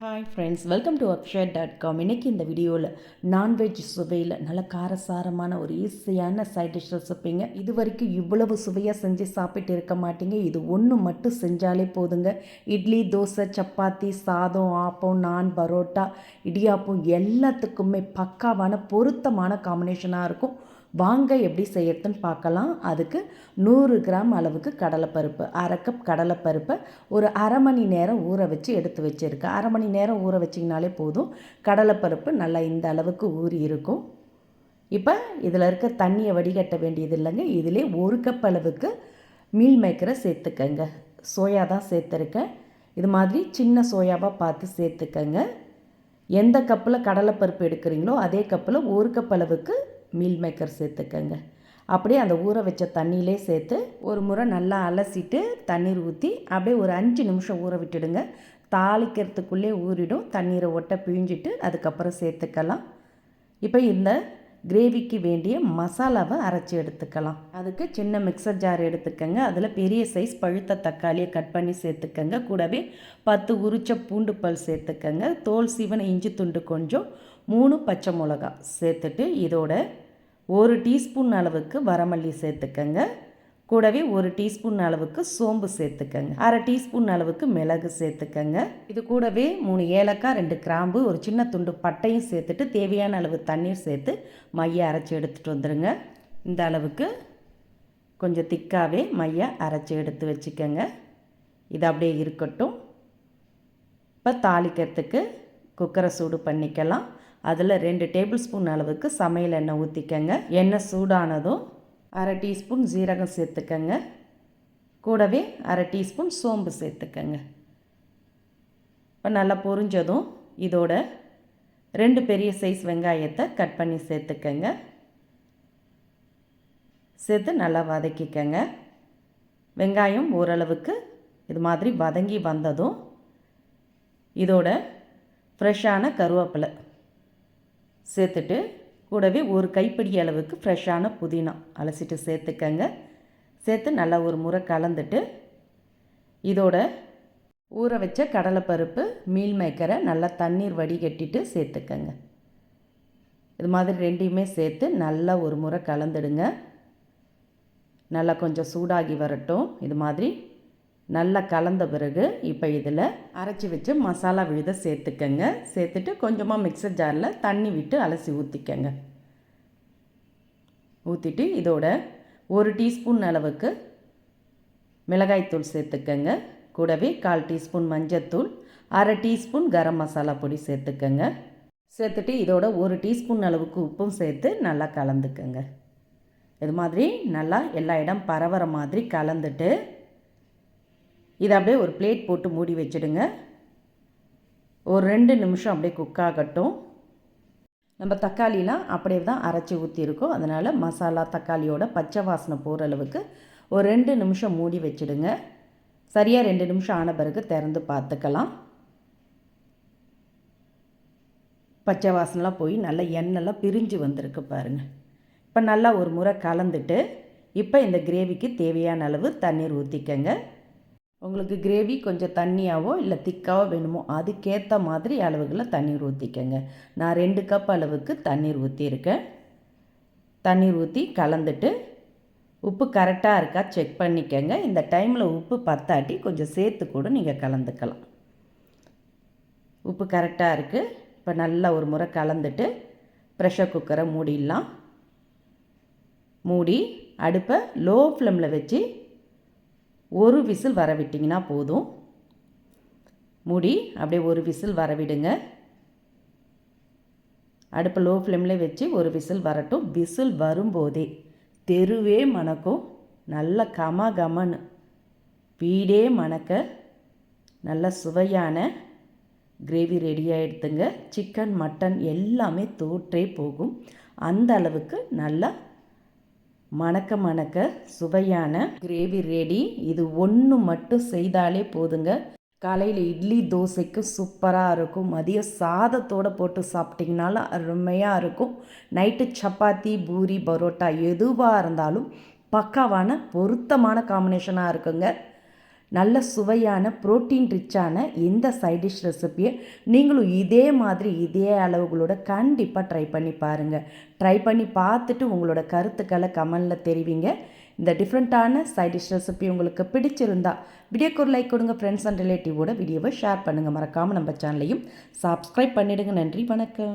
Hi friends, welcome to அக்ஷயா.com. இன்றைக்கி இந்த வீடியோவில் நான்வெஜ் சுவையில் நல்ல காரசாரமான ஒரு ஈஸியான சைட் டிஷ் ரெசிப்பிங்க. இது வரைக்கும் இவ்வளவு சுவையாக செஞ்சு சாப்பிட்டு இருக்க மாட்டீங்க. இது ஒன்று மட்டும் செஞ்சாலே போதுங்க. இட்லி, தோசை, சப்பாத்தி, சாதம், ஆப்பம், நான், பரோட்டா, இடியாப்பம் எல்லாத்துக்குமே பக்காவான பொருத்தமான காம்பினேஷனாக இருக்கும். வாங்க எப்படி செய்யறதுன்னு பார்க்கலாம். அதுக்கு 100 கிராம் அளவுக்கு கடலைப்பருப்பு, அரை கப் கடலைப்பருப்பை ஒரு அரை மணி நேரம் ஊற வச்சு எடுத்து வச்சுருக்கேன். அரை மணி நேரம் ஊற வச்சிங்கனாலே போதும். கடலைப்பருப்பு நல்லா இந்த அளவுக்கு ஊறி இருக்கும். இப்போ இதில் இருக்க தண்ணியை வடிகட்ட வேண்டியது இல்லைங்க. இதிலே 1 கப் அளவுக்கு மீல் மேக்கரை சேர்த்துக்கங்க. சோயா தான் சேர்த்துருக்கேன். இது மாதிரி சின்ன சோயாவாக பார்த்து சேர்த்துக்கங்க. எந்த கப்பில் கடலைப்பருப்பு எடுக்கிறீங்களோ அதே கப்பில் 1 கப் அளவுக்கு மீல் மேக்கர் சேர்த்துக்கங்க. அப்படியே அந்த ஊற வச்ச தண்ணியிலே சேர்த்து ஒரு முறை நல்லா அலசிட்டு தண்ணீர் ஊற்றி அப்படியே ஒரு 5 நிமிஷம் ஊற விட்டுடுங்க. தாளிக்கிறதுக்குள்ளே ஊறிடும். தண்ணீரை ஒட்ட பிழிஞ்சிட்டு அதுக்கப்புறம் சேர்த்துக்கலாம். இப்போ இந்த கிரேவிக்கு வேண்டிய மசாலாவை அரைச்சி எடுத்துக்கலாம். அதுக்கு சின்ன மிக்சர் ஜார் எடுத்துக்கங்க. அதில் பெரிய சைஸ் பழுத்த தக்காளியை கட் பண்ணி சேர்த்துக்கங்க. கூடவே 10 உரிச்ச பூண்டு பல் சேர்த்துக்கங்க. தோல் சீவன இஞ்சி துண்டு கொஞ்சம், 3 பச்சை மிளகா சேர்த்துட்டு இதோட 1 டீஸ்பூன் அளவுக்கு வரமல்லி சேர்த்துக்கங்க. கூடவே 1 டீஸ்பூன் அளவுக்கு சோம்பு சேர்த்துக்கங்க. அரை டீஸ்பூன் அளவுக்கு மிளகு சேர்த்துக்கங்க. இது கூடவே 3 ஏலக்காய், 2 கிராம்பு, ஒரு சின்ன துண்டு பட்டையும் சேர்த்துட்டு தேவையான அளவு தண்ணீர் சேர்த்து மைய அரைச்சி எடுத்துகிட்டு வந்துடுங்க. இந்த அளவுக்கு கொஞ்சம் திக்காகவே மைய அரைச்சி எடுத்து வச்சுக்கோங்க. இது அப்படியே இருக்கட்டும். இப்போ தாளிக்கிறதுக்கு குக்கரை சூடு பண்ணிக்கலாம். அதில் 2 டேபிள் ஸ்பூன் அளவுக்கு சமையல் எண்ணெய் ஊற்றிக்கங்க. எண்ணெய் சூடானதும் அரை டீஸ்பூன் ஜீரகம் சேர்த்துக்கங்க. கூடவே அரை டீஸ்பூன் சோம்பு சேர்த்துக்கங்க. இப்போ நல்லா பொரிஞ்சதும் இதோட 2 பெரிய சைஸ் வெங்காயத்தை கட் பண்ணி சேர்த்துக்கங்க. சேர்த்து நல்லா வதக்கிக்கங்க. வெங்காயம் ஓரளவுக்கு இது மாதிரி வதங்கி வந்ததும் இதோட ஃப்ரெஷ்ஷான கருவேப்பிலை சேர்த்துட்டு கூடவே ஒரு கைப்பிடி அளவுக்கு ஃப்ரெஷ்ஷான புதினா அலசிட்டு சேர்த்துக்கங்க. சேர்த்து நல்லா ஒரு முறை கலந்துட்டு இதோட ஊற வச்ச கடலைப்பருப்பு, மீல் மேக்கரை நல்லா தண்ணீர் வடிகட்டிட்டு சேர்த்துக்கங்க. இது மாதிரி ரெண்டையுமே சேர்த்து நல்லா ஒரு முறை கலந்துடுங்க. நல்லா கொஞ்சம் சூடாகி வரட்டும். இது மாதிரி நல்லா கலந்த பிறகு இப்போ இதில் அரைச்சி வச்சு மசாலா விழுத சேர்த்துக்கங்க. சேர்த்துட்டு கொஞ்சமாக மிக்சர் ஜாரில் தண்ணி விட்டு அலசி ஊற்றிக்கங்க. ஊற்றிட்டு இதோட 1 டீஸ்பூன் அளவுக்கு மிளகாய்த்தூள் சேர்த்துக்கங்க. கூடவே 1/4 டீஸ்பூன் மஞ்சத்தூள், அரை டீஸ்பூன் கரம் மசாலா பொடி சேர்த்துக்கங்க. சேர்த்துட்டு இதோட 1 டீஸ்பூன் அளவுக்கு உப்பும் சேர்த்து நல்லா கலந்துக்கங்க. இது மாதிரி நல்லா எல்லா இடம் பரவற மாதிரி கலந்துட்டு இதை அப்படியே ஒரு பிளேட் போட்டு மூடி வச்சுடுங்க. ஒரு 2 நிமிஷம் அப்படியே குக் ஆகட்டும். நம்ம தக்காளிலாம் அப்படியே தான் அரைச்சி ஊற்றிருக்கோம். அதனால் மசாலா தக்காளியோட பச்சை வாசனை போகிற அளவுக்கு ஒரு 2 நிமிஷம் மூடி வச்சுடுங்க. சரியாக 2 நிமிஷம் ஆன பிறகு திறந்து பார்த்துக்கலாம். பச்சை வாசனைலாம் போய் நல்லா எண்ணெய்லாம் பிரிஞ்சு வந்திருக்கு பாருங்கள். இப்போ நல்லா ஒரு முறை கலந்துட்டு இப்போ இந்த கிரேவிக்கு தேவையான அளவு தண்ணீர் ஊற்றிக்கங்க. உங்களுக்கு கிரேவி கொஞ்சம் தண்ணியாவோ இல்லை திக்காவோ வேணுமோ அதுக்கேற்ற மாதிரி அளவுகளில் தண்ணீர் ஊற்றிக்கங்க. நான் 2 கப் அளவுக்கு தண்ணீர் ஊற்றிருக்கேன். தண்ணீர் ஊற்றி கலந்துட்டு உப்பு கரெக்டாக இருக்கா செக் பண்ணிக்கங்க. இந்த டைமில் உப்பு பத்தாட்டி கொஞ்சம் சேர்த்து கூட நீங்கள் கலந்துக்கலாம். உப்பு கரெக்டாக இருக்குது. இப்போ நல்லா ஒரு முறை கலந்துட்டு ப்ரெஷர் குக்கரை மூடிடலாம். மூடி அடுப்பை லோ ஃப்ளேமில் வச்சு ஒரு விசில் வர விட்டிங்கன்னா போதும். மூடி அப்படியே ஒரு விசில் வர விடுங்க. அடுப்பு லோ ஃப்ளேமில் வச்சு ஒரு விசில் வரட்டும். விசில் வரும்போதே தெருவே மணக்கும். நல்ல கம கமன்னு வீடே மணக்க நல்ல சுவையான கிரேவி ரெடி ஆகிடுதுங்க. சிக்கன், மட்டன் எல்லாமே தோற்றே போகும். அந்த அளவுக்கு நல்லா மணக்க மணக்க சுவையான கிரேவி ரெடி. இது ஒன்று மட்டும் செய்தாலே போதுங்க. காலையில் இட்லி, தோசைக்கு சூப்பராக இருக்கும். மதியம் சாதத்தோடு போட்டு சாப்பிட்டிங்கனாலும் அருமையாக இருக்கும். நைட்டு சப்பாத்தி, பூரி, பரோட்டா எதுவாக இருந்தாலும் பக்காவான பொருத்தமான காம்பினேஷனாக இருக்குங்க. நல்ல சுவையான புரோட்டீன் ரிச்சான இந்த சைட் டிஷ் ரெசிப்பியை நீங்களும் இதே மாதிரி இதே அளவுகளோட கண்டிப்பாக ட்ரை பண்ணி பாருங்கள். ட்ரை பண்ணி பார்த்துட்டு உங்களோட கருத்துக்களை கமெண்டில் தெரிவிங்க. இந்த டிஃப்ரெண்ட்டான சைட் டிஷ் ரெசிபி உங்களுக்கு பிடிச்சிருந்தா வீடியோக்கு ஒரு லைக் கொடுங்க. ஃப்ரெண்ட்ஸ் அண்ட் ரிலேட்டிவோட வீடியோவை ஷேர் பண்ணுங்கள். மறக்காமல் நம்ம சேனலையும் சப்ஸ்கிரைப் பண்ணிவிடுங்க. நன்றி, வணக்கம்.